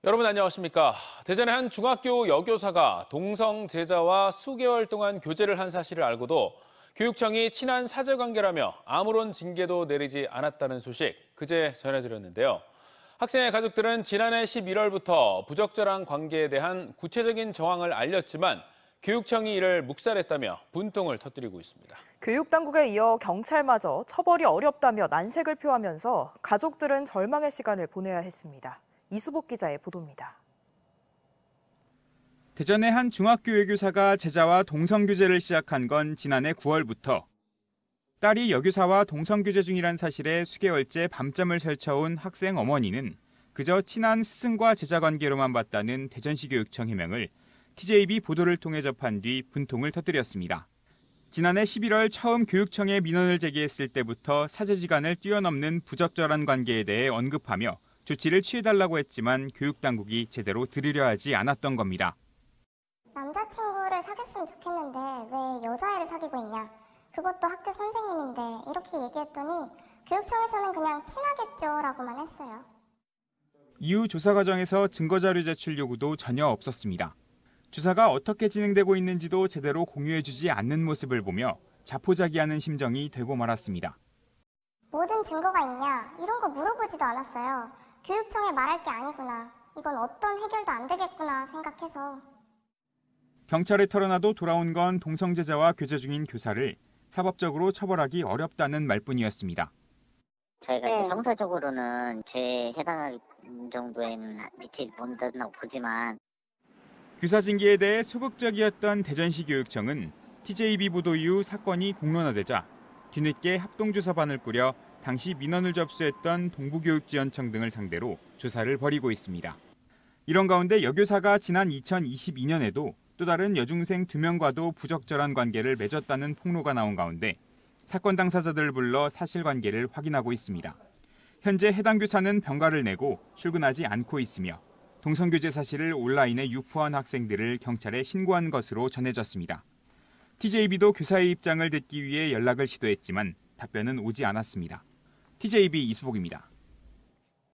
여러분 안녕하십니까? 대전의 한 중학교 여교사가 동성 제자와 수개월 동안 교제를 한 사실을 알고도 교육청이 친한 사제관계라며 아무런 징계도 내리지 않았다는 소식 그제 전해드렸는데요. 학생의 가족들은 지난해 11월부터 부적절한 관계에 대한 구체적인 정황을 알렸지만 교육청이 이를 묵살했다며 분통을 터뜨리고 있습니다. 교육당국에 이어 경찰마저 처벌이 어렵다며 난색을 표하면서 가족들은 절망의 시간을 보내야 했습니다. 이수복 기자의 보도입니다. 대전의 한 중학교 여교사가 제자와 동성교제를 시작한 건 지난해 9월부터. 딸이 여교사와 동성교제 중이란 사실에 수개월째 밤잠을 설쳐온 학생 어머니는 그저 친한 스승과 제자 관계로만 봤다는 대전시 교육청 해명을 TJB 보도를 통해 접한 뒤 분통을 터뜨렸습니다. 지난해 11월 처음 교육청에 민원을 제기했을 때부터 사제지간을 뛰어넘는 부적절한 관계에 대해 언급하며 조치를 취해달라고 했지만 교육당국이 제대로 들으려 하지 않았던 겁니다. 남자친구를 사귀었으면 좋겠는데 왜 여자애를 사귀고 있냐. 그것도 학교 선생님인데 이렇게 얘기했더니 교육청에서는 그냥 친하겠죠라고만 했어요. 이후 조사 과정에서 증거자료 제출 요구도 전혀 없었습니다. 조사가 어떻게 진행되고 있는지도 제대로 공유해주지 않는 모습을 보며 자포자기하는 심정이 되고 말았습니다. 모든 증거가 있냐 이런 거 물어보지도 않았어요. 교육청에 말할 게 아니구나. 이건 어떤 해결도 안 되겠구나 생각해서. 경찰에 털어놔도 돌아온 건 동성제자와 교제 중인 교사를 사법적으로 처벌하기 어렵다는 말뿐이었습니다. 저희가 형사적으로는 죄에 해당할 정도에는 미치지 못한다고 보지만 교사 징계에 대해 소극적이었던 대전시 교육청은 TJB 보도 이후 사건이 공론화되자 뒤늦게 합동조사반을 꾸려 당시 민원을 접수했던 동부교육지원청 등을 상대로 조사를 벌이고 있습니다. 이런 가운데 여교사가 지난 2022년에도 또 다른 여중생 2명과도 부적절한 관계를 맺었다는 폭로가 나온 가운데 사건 당사자들을 불러 사실관계를 확인하고 있습니다. 현재 해당 교사는 병가를 내고 출근하지 않고 있으며 동성교제 사실을 온라인에 유포한 학생들을 경찰에 신고한 것으로 전해졌습니다. TJB도 교사의 입장을 듣기 위해 연락을 시도했지만 답변은 오지 않았습니다. TJB 이수복입니다.